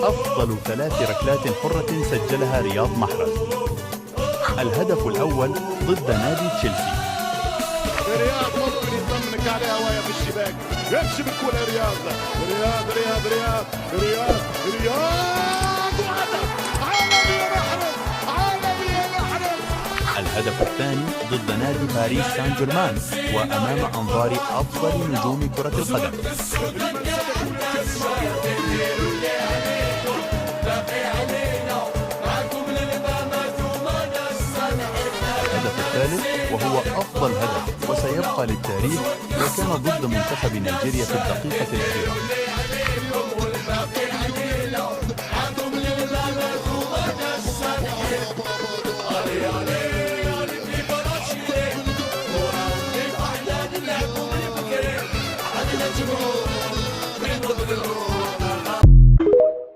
أفضل 3 ركلات حرة سجلها رياض محرز. الهدف الأول ضد نادي تشيلسي. رياض ممكن يطمنك عليها وهي في الشباك، يمشي بالكرة رياض رياض رياض رياض رياض رياض وهدف عالمي يا محرز، عالمي يا محرز. الهدف الثاني ضد نادي باريس سان جيرمان وأمام أنظار أفضل نجوم كرة القدم. الهدف الثالث وهو أفضل هدف وسيبقى للتاريخ وكان ضد منتخب نيجيريا في الدقيقة الأخيرة.